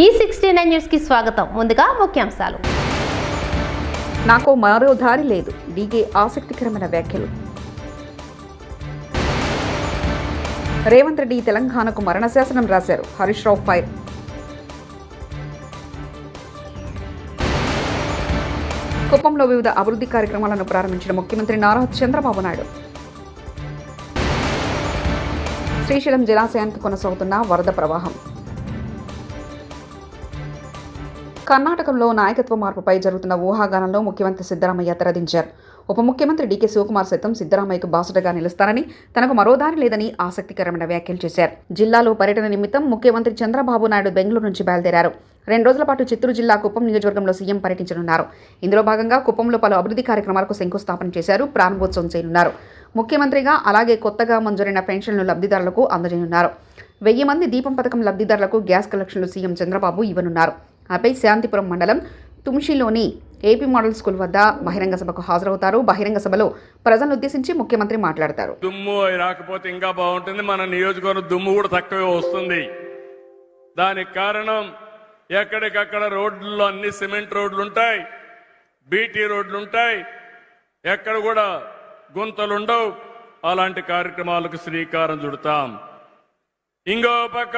E69 news కి స్వాగతం. ముందుగా ముఖ్యాంశాలు. నాకు మరో దారి లేదు. డీకే ఆసక్తికరమైన వ్యాఖ్యలు. రేవంత్ రెడ్డి తెలంగాణకు మరణ శాసనం రాశారు. హరీష్ రావు ఫైర్. కుప్పంలో వివిధ అభివృద్ధి కార్యక్రమాలను ప్రారంభించిన ముఖ్యమంత్రి నారా చంద్రబాబు నాయుడు. శ్రీశైలం జలాశయానికి కొనసాగుతున్న వరద ప్రవాహం. కర్ణాటకలో నాయకత్వ మార్పుపై జరుగుతున్న ఊహాగానంలో ముఖ్యమంత్రి సిద్ధరామయ్య తెరదించారు. ఉప ముఖ్యమంత్రి డీకే శివకుమార్ సైతం సిద్ధరామయ్యకు బాసటగా నిలుస్తారని, తనకు మరో దారి లేదని ఆసక్తికరమైన వ్యాఖ్యలు చేశారు. జిల్లాలో పర్యటన నిమిత్తం ముఖ్యమంత్రి చంద్రబాబు నాయుడు బెంగళూరు నుంచి బయలుదేరారు. 2 రోజుల పాటు చిత్తూరు జిల్లా కుప్పం నియోజకవర్గంలో సీఎం పర్యటించనున్నారు. ఇందులో భాగంగా కుప్పంలో పలు అభివృద్ధి కార్యక్రమాలకు శంకుస్థాపన చేశారు. ప్రారంభోత్సవం చేయనున్నారు. ముఖ్యమంత్రిగా అలాగే కొత్తగా మంజూరైన పెన్షన్లు లబ్ధిదారులకు అందజేయనున్నారు. 1000 మంది దీపం పథకం లబ్ధిదారులకు గ్యాస్ కలెక్షన్లు సీఎం చంద్రబాబు ఇవ్వనున్నారు. ఆపై శాంతిపురం మండలం తుమ్షిలోని ఏపీ మోడల్ స్కూల్ వద్ద బహిరంగ సభకు హాజరవుతారు. బహిరంగ సభలో ప్రజలను ఉద్దేశించి ముఖ్యమంత్రి మాట్లాడతారు. దుమ్ము రాకపోతే ఇంకా బాగుంటుంది. మన నియోజకవర్గం దుమ్ము కూడా తక్కువే వస్తుంది. దానికి కారణం ఎక్కడికక్కడ రోడ్లలో అన్ని సిమెంట్ రోడ్లు ఉంటాయి, బీటీ రోడ్లు ఉంటాయి, ఎక్కడ కూడా గుంతలుండవు. అలాంటి కార్యక్రమాలకు శ్రీకారం చుడతాం. ఇంకో పక్క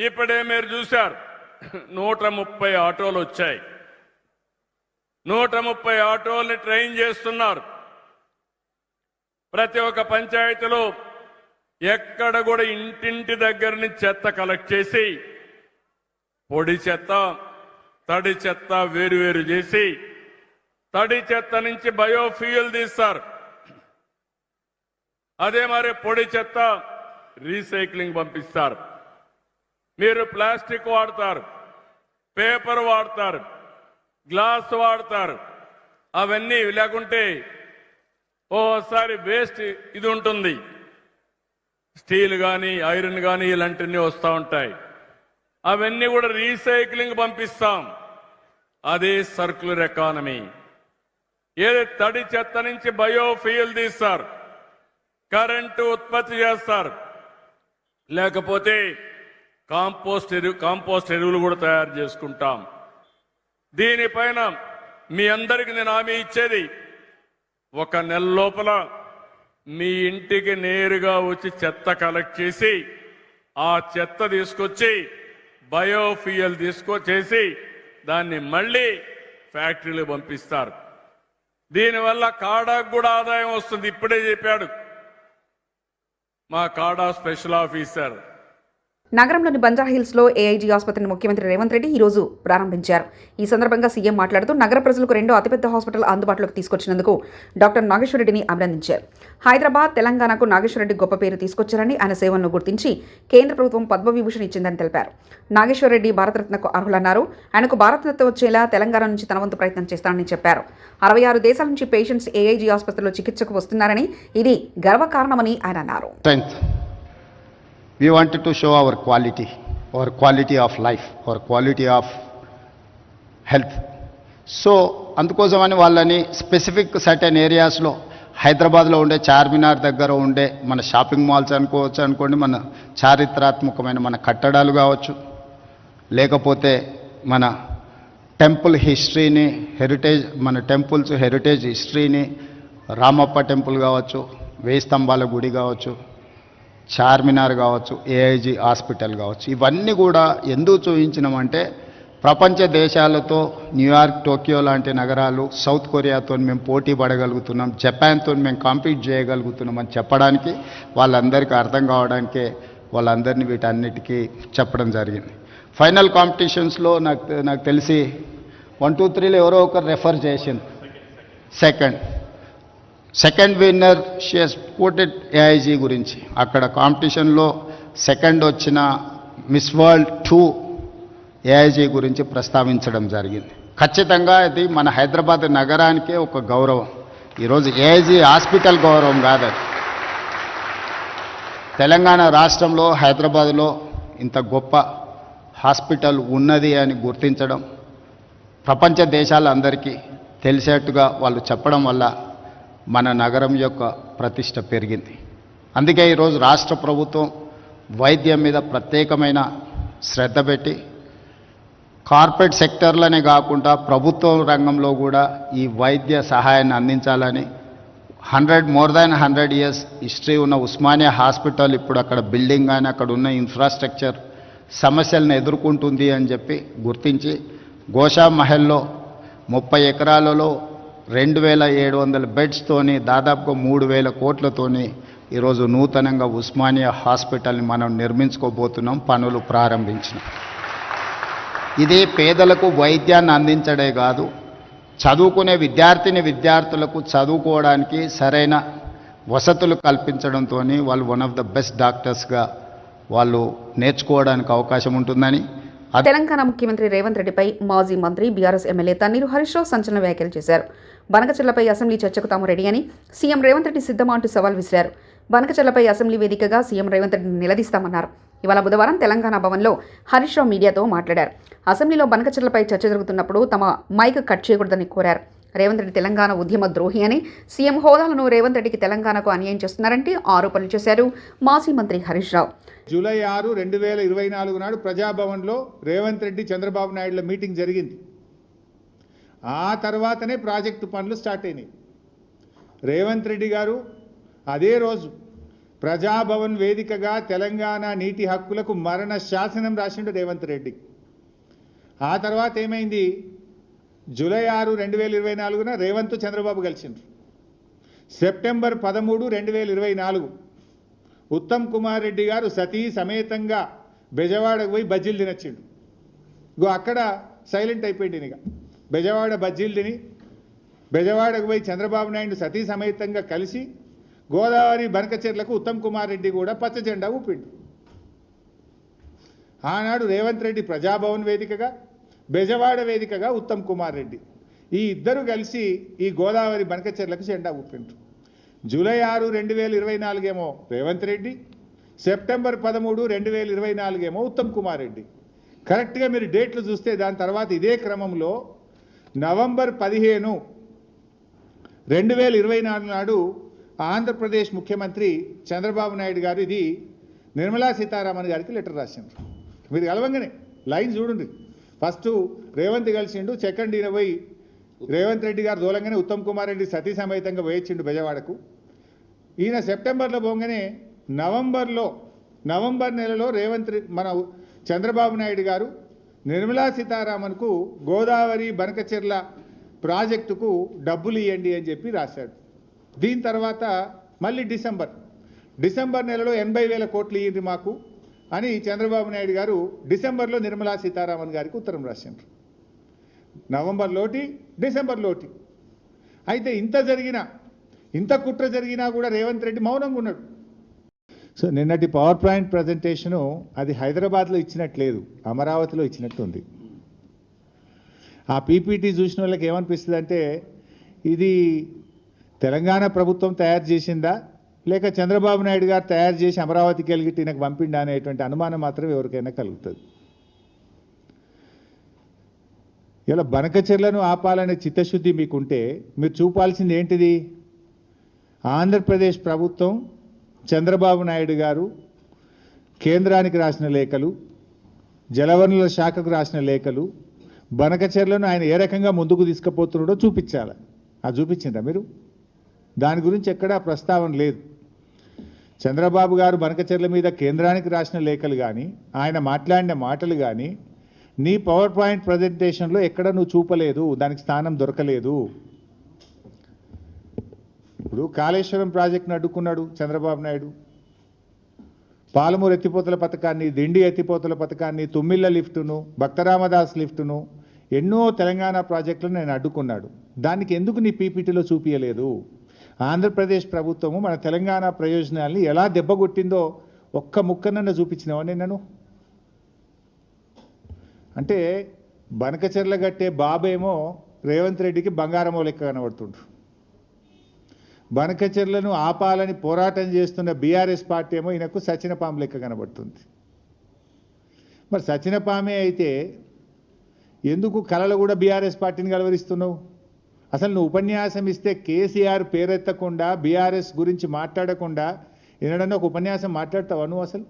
ఇప్పుడే మీరు చూశారు, 130 ఆటోలు వచ్చాయి. 130 ఆటోల్ని ట్రైన్ చేస్తున్నారు. ప్రతి ఒక్క పంచాయతీలో ఎక్కడ కూడా ఇంటింటి దగ్గర నుంచి చెత్త కలెక్ట్ చేసి పొడి చెత్త, తడి చెత్త వేరు చేసి తడి చెత్త నుంచి బయోఫ్యూయల్ తీస్తారు. అదే మరి పొడి చెత్త రీసైక్లింగ్ పంపిస్తారు. మీరు ప్లాస్టిక్ వాడతారు, పేపర్ వాడతారు, గ్లాస్ వాడతారు. అవన్నీ లేకుంటే ఓసారి వేస్ట్ ఇది ఉంటుంది, స్టీల్ కానీ ఐరన్ కానీ ఇలాంటివన్నీ వస్తూ ఉంటాయి. అవన్నీ కూడా రీసైక్లింగ్ పంపిస్తాం. అదే సర్క్యులర్ ఎకానమీ. ఏది తడి చెత్త నుంచి బయోఫ్యూయల్ తీస్తారు, కరెంటు ఉత్పత్తి చేస్తారు, లేకపోతే కాంపోస్ట్ ఎరువులు కూడా తయారు చేసుకుంటాం. దీనిపైన మీ అందరికి నేను హామీ ఇచ్చేది, 1 నెల లోపల మీ ఇంటికి నేరుగా వచ్చి చెత్త కలెక్ట్ చేసి ఆ చెత్త తీసుకొచ్చి బయోఫ్యూయల్ తీసుకొచ్చేసి దాన్ని మళ్ళీ ఫ్యాక్టరీలు పంపిస్తారు. దీనివల్ల కాడాకు కూడా ఆదాయం వస్తుంది. ఇప్పుడే చెప్పాడు మా కాడా స్పెషల్ ఆఫీసర్. నగరంలోని బంజారాహిల్స్ లో ఏఐజీ ఆసుపత్రిని ముఖ్యమంత్రి రేవంత్ రెడ్డి ఈరోజు ప్రారంభించారు. ఈ సందర్భంగా సీఎం మాట్లాడుతూ నగర ప్రజలకు 2వ అతిపెద్ద హాస్పిటల్ అందుబాటులోకి తీసుకొచ్చినందుకు డాక్టర్ నాగేశ్వరరెడ్డిని అభినందించారు. హైదరాబాద్, తెలంగాణకు నాగేశ్వరరెడ్డి గొప్ప పేరు తీసుకొచ్చారని, ఆయన సేవలను గుర్తించి కేంద్ర ప్రభుత్వం పద్మవిభూషణ్ ఇచ్చిందని తెలిపారు. నాగేశ్వరరెడ్డి భారతరత్నకు అర్హులన్నారు. ఆయనకు భారతరత్న వచ్చేలా తెలంగాణ నుంచి తన వంతు ప్రయత్నం చేస్తానని చెప్పారు. 66 దేశాల నుంచి పేషెంట్స్ ఏఐజీ ఆసుపత్రిలో చికిత్సకు వస్తున్నారని, ఇది గర్వకారణమని ఆయన అన్నారు. We wanted to show our quality of life, our quality of health. So అందుకోసమని వాళ్ళని స్పెసిఫిక్ సర్టెన్ ఏరియాస్లో హైదరాబాద్లో ఉండే చార్మినార్ దగ్గర ఉండే మన షాపింగ్ మాల్స్ అనుకోండి, మన చారిత్రాత్మకమైన మన కట్టడాలు కావచ్చు, లేకపోతే మన టెంపుల్ హిస్టరీని, మన టెంపుల్స్ హెరిటేజ్ హిస్టరీని, రామప్ప టెంపుల్ కావచ్చు, 1000 స్తంభాల గుడి కావచ్చు, చార్మినార్ కావచ్చు, ఏఐజీ హాస్పిటల్ కావచ్చు, ఇవన్నీ కూడా ఎందుకు చూపించినామంటే ప్రపంచ దేశాలతో న్యూయార్క్, టోక్యో లాంటి నగరాలు, సౌత్ కొరియాతో మేము పోటీ పడగలుగుతున్నాం, జపాన్తో మేము కాంపీట్ చేయగలుగుతున్నాం అని చెప్పడానికి, వాళ్ళందరికీ అర్థం కావడానికే వాళ్ళందరినీ వీటన్నిటికీ చెప్పడం జరిగింది. ఫైనల్ కాంపిటీషన్స్లో నాకు తెలిసి 1, 2, 3లో ఎవరో ఒకరు రెఫర్ చేసింది. Second winner she has quoted AIG గురించి. అక్కడ కాంపిటీషన్లో సెకండ్ వచ్చిన మిస్ వరల్డ్ 2 ఏఐజీ గురించి ప్రస్తావించడం జరిగింది. ఖచ్చితంగా ఇది మన హైదరాబాద్ నగరానికే ఒక గౌరవం. ఈరోజు ఏఐజీ హాస్పిటల్ గౌరవం కాదు, తెలంగాణ రాష్ట్రంలో హైదరాబాద్లో ఇంత గొప్ప హాస్పిటల్ ఉన్నది అని గుర్తించడం, ప్రపంచ దేశాలందరికీ తెలిసేట్టుగా వాళ్ళు చెప్పడం వల్ల మన నగరం యొక్క ప్రతిష్ట పెరిగింది. అందుకే ఈరోజు రాష్ట్ర ప్రభుత్వం వైద్యం మీద ప్రత్యేకమైన శ్రద్ధ పెట్టి కార్పొరేట్ సెక్టర్లనే కాకుండా ప్రభుత్వ రంగంలో కూడా ఈ వైద్య సహాయాన్ని అందించాలని మోర్ దాన్ 100 years హిస్టరీ ఉన్న ఉస్మానియా హాస్పిటల్ ఇప్పుడు అక్కడ బిల్డింగ్ కానీ అక్కడ ఉన్న ఇన్ఫ్రాస్ట్రక్చర్ సమస్యలను ఎదుర్కొంటుంది అని చెప్పి గుర్తించి గోషా మహల్లో 30 ఎకరాలలో 2700 బెడ్స్తోని దాదాపుగా 3000 కోట్లతోని ఈరోజు నూతనంగా ఉస్మానియా హాస్పిటల్ని మనం నిర్మించుకోబోతున్నాం, పనులు ప్రారంభించినాం. ఇది పేదలకు వైద్యాన్ని అందించడే కాదు, చదువుకునే విద్యార్థులకు చదువుకోవడానికి సరైన వసతులు కల్పించడంతో వాళ్ళు వన్ ఆఫ్ ద బెస్ట్ డాక్టర్స్గా వాళ్ళు నేర్చుకోవడానికి అవకాశం ఉంటుందని. తెలంగాణ ముఖ్యమంత్రి రేవంత్ రెడ్డిపై మాజీ మంత్రి బీఆర్ఎస్ ఎమ్మెల్యే తన్నీరు హరీష్ రావు సంచలన వ్యాఖ్యలు చేశారు. బనకచెర్లపై అసెంబ్లీ చర్చకు తాము రెడీ అని సీఎం రేవంత్ రెడ్డి సిద్ధమా అంటూ సవాల్ విసిరారు. బనకచెర్లపై అసెంబ్లీ వేదికగా సీఎం రేవంత్ రెడ్డిని నిలదీస్తామన్నారు. ఇవాళ బుధవారం తెలంగాణ భవన్లో హరీష్ రావు మీడియాతో మాట్లాడారు. అసెంబ్లీలో బనకచెర్లపై చర్చ జరుగుతున్నప్పుడు తమ మైక్ కట్ చేయకూడదని కోరారు. రేవంత్ రెడ్డి తెలంగాణ ఉద్యమ ద్రోహి అని, సీఎం హోదాలను రేవంత్ రెడ్డికి తెలంగాణకు అన్యాయం చేస్తున్నారంటే ఆరోపణలు చేశారు మాజీ మంత్రి హరీష్ రావు. జూలై 6, 2024 నాడు ప్రజాభవన్లో రేవంత్ రెడ్డి చంద్రబాబు నాయుడుల మీటింగ్ జరిగింది. ఆ తర్వాతనే ప్రాజెక్టు పనులు స్టార్ట్ అయినాయి. రేవంత్ రెడ్డి గారు అదే రోజు ప్రజాభవన్ వేదికగా తెలంగాణ నీటి హక్కులకు మరణ శాసనం రాసిండు రేవంత్ రెడ్డి. ఆ తర్వాత ఏమైంది? జూలై 6, 2024 రేవంత్ చంద్రబాబు కలిసిండ్రు. సెప్టెంబర్ 13, 2024 ఉత్తమ్ కుమార్ రెడ్డి గారు సతీ సమేతంగా బెజవాడకు పోయి బజ్జీలు తినొచ్చిండు. అక్కడ సైలెంట్ అయిపోయింది. ఇక బెజవాడ బజ్జీలు తిని బెజవాడకు పోయి చంద్రబాబు నాయుడు సతీ సమేతంగా కలిసి గోదావరి బనకచెర్లకు ఉత్తమ్ కుమార్ రెడ్డి కూడా పచ్చ జెండా ఊపిండు. ఆనాడు రేవంత్ రెడ్డి ప్రజాభవన్ వేదికగా, బెజవాడ వేదికగా ఉత్తమ్ కుమార్ రెడ్డి ఈ ఇద్దరు కలిసి ఈ గోదావరి బనకచెర్లకు జెండా ఊపిండ్రు. జూలై 6, 2024 ఏమో రేవంత్ రెడ్డి, సెప్టెంబర్ 13, 2024 ఏమో ఉత్తమ్ కుమార్ రెడ్డి. కరెక్ట్గా మీరు డేట్లు చూస్తే దాని తర్వాత ఇదే క్రమంలో నవంబర్ 15, 2024 నాడు ఆంధ్రప్రదేశ్ ముఖ్యమంత్రి చంద్రబాబు నాయుడు గారు ఇది నిర్మలా సీతారామన్ గారికి లెటర్ రాసిండ్రు. మీరు కలవంగానే లైన్ చూడండి. ఫస్ట్ రేవంత్ కలిసిండు, సెకండ్ ఈయన పోయి రేవంత్ రెడ్డి గారు దూలంగానే ఉత్తమ్ కుమార్ రెడ్డి సతీ సమేతంగా వేయించిండు బెజవాడకు. ఈయన సెప్టెంబర్లో పోగానే నవంబర్ నెలలో మన చంద్రబాబు నాయుడు గారు నిర్మలా సీతారామన్కు గోదావరి బనకచెర్ల ప్రాజెక్టుకు డబ్బులు ఇవ్వండి అని చెప్పి రాశాడు. దీని తర్వాత మళ్ళీ డిసెంబర్ నెలలో 80,000 కోట్లు ఇవ్వండి మాకు అని చంద్రబాబు నాయుడు గారు డిసెంబర్లో నిర్మలా సీతారామన్ గారికి ఉత్తరం రాసిండ్రు. నవంబర్లోటి, డిసెంబర్లోటి. అయితే ఇంత కుట్ర జరిగినా కూడా రేవంత్ రెడ్డి మౌనంగా ఉన్నాడు. సో నిన్నటి పవర్ పాయింట్ ప్రజెంటేషను అది హైదరాబాద్లో ఇచ్చినట్లేదు, అమరావతిలో ఇచ్చినట్టుంది. ఆ పీపీటీ చూసిన వాళ్ళకి ఏమనిపిస్తుంది అంటే ఇది తెలంగాణ ప్రభుత్వం తయారు చేసిందా లేక చంద్రబాబు నాయుడు గారు తయారు చేసి అమరావతికి వెళ్ళి ఈయనకు పంపిండా అనేటువంటి అనుమానం మాత్రం ఎవరికైనా కలుగుతుంది. ఇలా బనకచెర్లను ఆపాలనే చిత్తశుద్ధి మీకుంటే మీరు చూపాల్సింది ఏంటిది? ఆంధ్రప్రదేశ్ ప్రభుత్వం, చంద్రబాబు నాయుడు గారు కేంద్రానికి రాసిన లేఖలు, జలవనరుల శాఖకు రాసిన లేఖలు, బనకచెర్లను ఆయన ఏ రకంగా ముందుకు తీసుకుపోతున్నాడో చూపించాలి. అది చూపించిందా మీరు? దాని గురించి ఎక్కడా ప్రస్తావన లేదు. చంద్రబాబు గారు బనకచెర్ల మీద కేంద్రానికి రాసిన లేఖలు కానీ, ఆయన మాట్లాడిన మాటలు కానీ నీ పవర్ పాయింట్ ప్రజెంటేషన్లో ఎక్కడ నువ్వు చూపలేదు, దానికి స్థానం దొరకలేదు. ఇప్పుడు కాళేశ్వరం ప్రాజెక్టును అడ్డుకున్నాడు చంద్రబాబు నాయుడు, పాలమూరు ఎత్తిపోతల పథకాన్ని, దిండి ఎత్తిపోతల పథకాన్ని, తుమ్మిళ్ళ లిఫ్టును, భక్తరామదాస్ లిఫ్టును, ఎన్నో తెలంగాణ ప్రాజెక్టులను నేను అడ్డుకున్నాడు. దానికి ఎందుకు నీ పీపీటీలో చూపించలేదు? ఆంధ్రప్రదేశ్ ప్రభుత్వము మన తెలంగాణ ప్రయోజనాల్ని ఎలా దెబ్బగొట్టిందో ఒక్క ముక్కనన్నా చూపించినావా నేను? అంటే బనకచెర్ల గట్టే బాబేమో రేవంత్ రెడ్డికి బంగారమో లెక్క కనబడుతుండ్రు. బనకచెర్లను ఆపాలని పోరాటం చేస్తున్న బీఆర్ఎస్ పార్టీ ఏమో ఈయనకు సచినపాము లెక్క కనబడుతుంది. మరి సచినపామే అయితే ఎందుకు కళలు కూడా బీఆర్ఎస్ పార్టీని కలవరిస్తున్నావు? అసలు నువ్వు ఉపన్యాసం ఇస్తే కేసీఆర్ పేరెత్తకుండా, బీఆర్ఎస్ గురించి మాట్లాడకుండా ఎన్నడన్నా ఒక ఉపన్యాసం మాట్లాడతావా నువ్వు? అసలు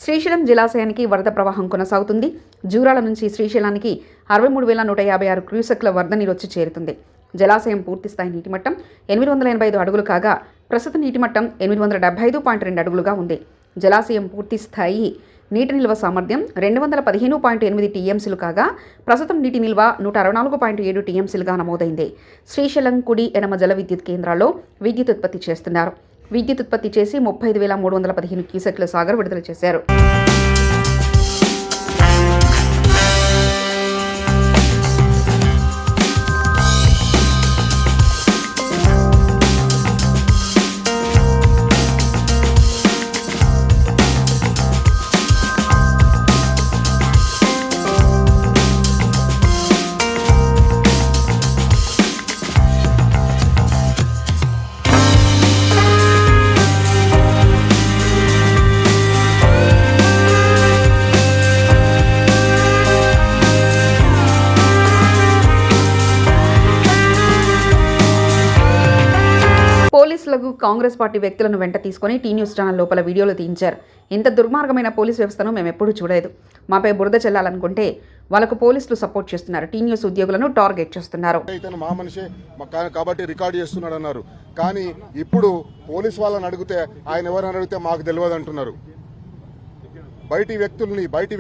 శ్రీశైలం జలాశయానికి వరద ప్రవాహం కొనసాగుతుంది. జూరాల నుంచి శ్రీశైలానికి 63,156 క్యూసెక్ల వరద నీరు వచ్చి చేరుతుంది. జలాశయం పూర్తిస్థాయి నీటిమట్టం 885 అడుగులు కాగా ప్రస్తుత నీటిమట్టం 875.2 అడుగులుగా ఉంది. జలాశయం పూర్తిస్థాయి నీటి నిల్వ సామర్థ్యం 215.8 టీఎంసీలు కాగా ప్రస్తుతం నీటి నిల్వ 164.7 టీఎంసీలుగా నమోదైంది. శ్రీశైలం కుడి ఎడమ జల విద్యుత్ కేంద్రాల్లో విద్యుత్ ఉత్పత్తి చేస్తున్నారు. విద్యుత్ ఉత్పత్తి చేసి 35,315 క్యూసెక్ల సాగర్ విడుదల చేశారు. పోలీసులకు కాంగ్రెస్ పార్టీ వ్యక్తులను వెంట తీసుకుని టీ న్యూస్ ఛానల్ లోపల వీడియోలు తీయించారు. ఇంత దుర్మార్గమైన పోలీసు వ్యవస్థను మేము ఎప్పుడూ చూడలేదు. మాపై బురద చెల్లాలనుకుంటే వాళ్ళకు పోలీసులు సపోర్ట్ చేస్తున్నారు. టీ న్యూస్ ఉద్యోగులను టార్గెట్ చేస్తున్నారు. ఇతను మా మనిషే కాబట్టి రికార్డు చేస్తున్నాడు అన్నారు. కానీ ఇప్పుడు పోలీసు వాళ్ళని అడిగితే ఆయన ఎవరైనా అడిగితే మాకు తెలియదు అంటున్నారు. బయటి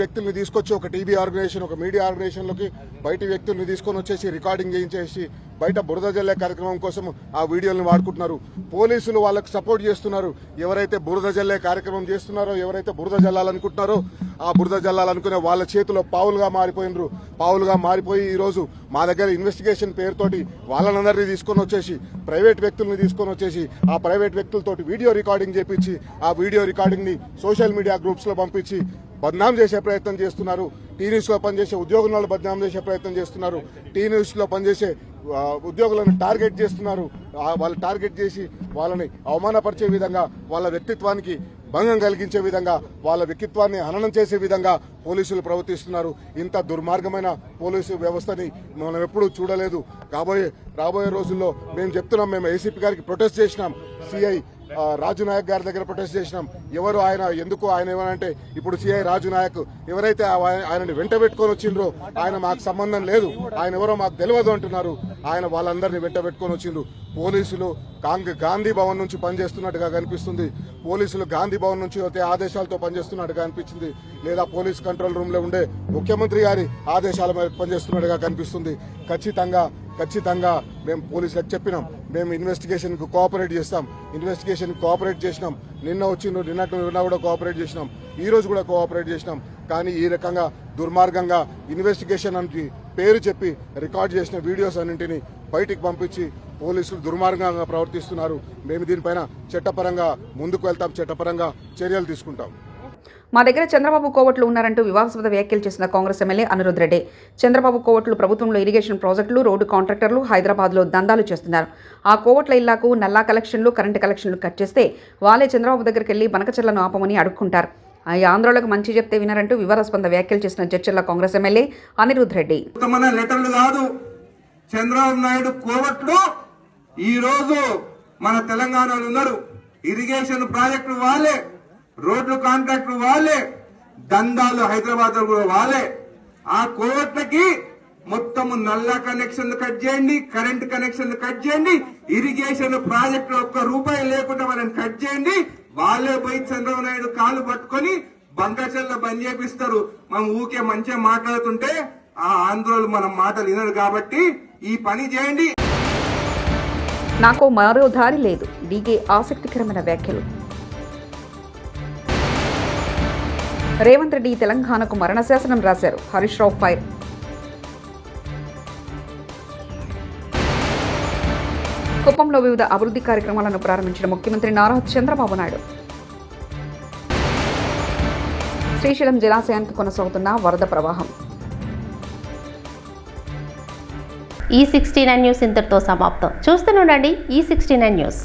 వ్యక్తుల్ని తీసుకొచ్చి ఒక టీవీ ఆర్గనైజేషన్, ఒక మీడియా ఆర్గనైజేషన్లోకి బయటి వ్యక్తుల్ని తీసుకొని వచ్చేసి రికార్డింగ్ చేయించేసి బయట బురద జల్లే కార్యక్రమం కోసం ఆ వీడియోలను వాడుకుంటున్నారు. పోలీసులు వాళ్ళకి సపోర్ట్ చేస్తున్నారు. ఎవరైతే బురద జల్లే కార్యక్రమం చేస్తున్నారో, ఎవరైతే బురద జల్లాలనుకుంటున్నారో ఆ బురద జల్లాలనుకునే వాళ్ళ చేతిలో పావులుగా మారిపోయి ఈరోజు మా దగ్గర ఇన్వెస్టిగేషన్ పేరుతోటి వాళ్ళనందరినీ తీసుకొని వచ్చేసి ప్రైవేట్ వ్యక్తుల్ని తీసుకొని వచ్చేసి ఆ ప్రైవేట్ వ్యక్తులతోటి వీడియో రికార్డింగ్ చేపించి ఆ వీడియో రికార్డింగ్ ని సోషల్ మీడియా గ్రూప్స్ లో పంపించి బద్నాం చేసే ప్రయత్నం చేస్తున్నారు. టీ న్యూస్ లో పనిచేసే ఉద్యోగులను బద్నాం చేసే ప్రయత్నం చేస్తున్నారు. టీ న్యూస్ లో పనిచేసే ఉద్యోగులను టార్గెట్ చేస్తున్నారు. వాళ్ళు టార్గెట్ చేసి వాళ్ళని అవమానపరిచే విధంగా, వాళ్ళ వ్యక్తిత్వానికి భంగం కలిగించే విధంగా, వాళ్ళ వ్యక్తిత్వాన్ని హననం చేసే విధంగా పోలీసులు ప్రవర్తిస్తున్నారు. ఇంత దుర్మార్గమైన పోలీసు వ్యవస్థని మనం ఎప్పుడూ చూడలేదు. రాబోయే రోజుల్లో మేము చెప్తున్నాం. మేము ఏసీపీ గారికి ప్రొటెస్ట్ చేసినాం. సిఐ రాజు నాయక్ గారి దగ్గర ప్రొటెస్ట్ చేసినాం. ఎవరు ఆయన, ఎందుకు ఆయన ఏమనంటే ఇప్పుడు సిఐ రాజు నాయక్ ఎవరైతే ఆయనని వెంట పెట్టుకొని వచ్చిండ్రో ఆయన మాకు సంబంధం లేదు, ఆయన ఎవరో మాకు తెలియదు అంటున్నారు. ఆయన వాళ్ళందరినీ వెంట పెట్టుకొని వచ్చిండ్రు. పోలీసులు గాంధీ భవన్ నుంచి పనిచేస్తున్నట్టుగా కనిపిస్తుంది. పోలీసులు గాంధీ భవన్ నుంచి వచ్చే ఆదేశాలతో పనిచేస్తున్నట్టుగా అనిపించింది. లేదా పోలీస్ కంట్రోల్ రూమ్ లో ఉండే ముఖ్యమంత్రి గారి ఆదేశాల మేరకు పనిచేస్తున్నట్టుగా కనిపిస్తుంది. ఖచ్చితంగా మేము పోలీసులకు చెప్పినాం. మేము ఇన్వెస్టిగేషన్ కు కోఆపరేట్ చేస్తాం. ఇన్వెస్టిగేషన్ కోఆపరేట్ చేసినాం. నిన్న కూడా కోఆపరేట్ చేసినాం. ఈ రోజు కూడా కోఆపరేట్ చేసినాం. కానీ ఈ రకంగా దుర్మార్గంగా ఇన్వెస్టిగేషన్ అని పేరు చెప్పి రికార్డ్ చేసిన వీడియోస్ అన్నింటినీ బయటికి పంపించి పోలీసులు దుర్మార్గంగా ప్రవర్తిస్తున్నారు. మేము దీనిపైన చట్టపరంగా ముందుకు వెళ్తాం. చట్టపరంగా చర్యలు తీసుకుంటాం. మా దగ్గర చంద్రబాబు కోవట్లు ఉన్నారంటూ వివాదాస్పద వ్యాఖ్యలు చేసిన కాంగ్రెస్ ఎమ్మెల్యే అనిరుద్ రెడ్డి. చంద్రబాబు కోవట్లు ప్రభుత్వంలో ఇరిగేషన్ ప్రాజెక్టులు, రోడ్డు కాంట్రాక్టర్లు హైదరాబాద్లో దందాలు చేస్తున్నారు. ఆ కోవట్ల ఇళ్లకు నల్లా కలెక్షన్లు, కరెంటు కలెక్షన్లు కట్ చేస్తే వాళ్ళే చంద్రబాబు దగ్గరికి వెళ్లి బనకచెర్లను ఆపమని అడుక్కుంటారు. ఈ ఆంధ్రులకు మంచి చెప్తే వినరంటూ వివాదాస్పద వ్యాఖ్యలు చేసిన చర్చల్లో కాంగ్రెస్ ఎమ్మెల్యే అనిరుద్ రెడ్డి. లెటర్లు కాదు, చంద్రబాబు నాయుడు కోవట్లు ఈ రోజు మన తెలంగాణలో ఉన్నారు. ఇరిగేషన్ ప్రాజెక్టులు వాళ్ళే, రోడ్లు కాంట్రాక్టులు వాళ్ళే, దందాలు హైదరాబాద్ లో కూడా వాళ్ళే. ఆ కోవట్లకి మొత్తము నల్లా కనెక్షన్లు కట్ చేయండి, కరెంట్ కనెక్షన్లు కట్ చేయండి, ఇరిగేషన్ ప్రాజెక్టులు ఒక్క రూపాయి లేకుండా వాళ్ళని కట్ చేయండి. వాళ్ళే పోయి చంద్రబాబు నాయుడు కాలు పట్టుకొని బంకచెల్ల బంద్ చేపిస్తారు. మనం ఊకే మంచిగా మాట్లాడుతుంటే ఆ ఆంధ్రోలు మన మాటలు వినరు. కాబట్టి ఈ పని చేయండి. నాకు మరో దారి లేదు. డీకే ఆసక్తికరమైన వ్యాఖ్యలు. రేవంత్ రెడ్డి తెలంగాణకు మరణ శాసనం రాశారు. హరీష్ రావు ఫైర్. కుప్పంలో వివిధ అభివృద్ధి కార్యక్రమాలను ప్రారంభించిన ముఖ్యమంత్రి నారా చంద్రబాబు నాయుడు. శ్రీశైలం జలాశయానికి కొనసాగుతున్న వరద ప్రవాహం. ఈ 69 న్యూస్ ఇంతటితో సమాప్తం. చూస్తూనే ఉండండి ఈ 69 న్యూస్.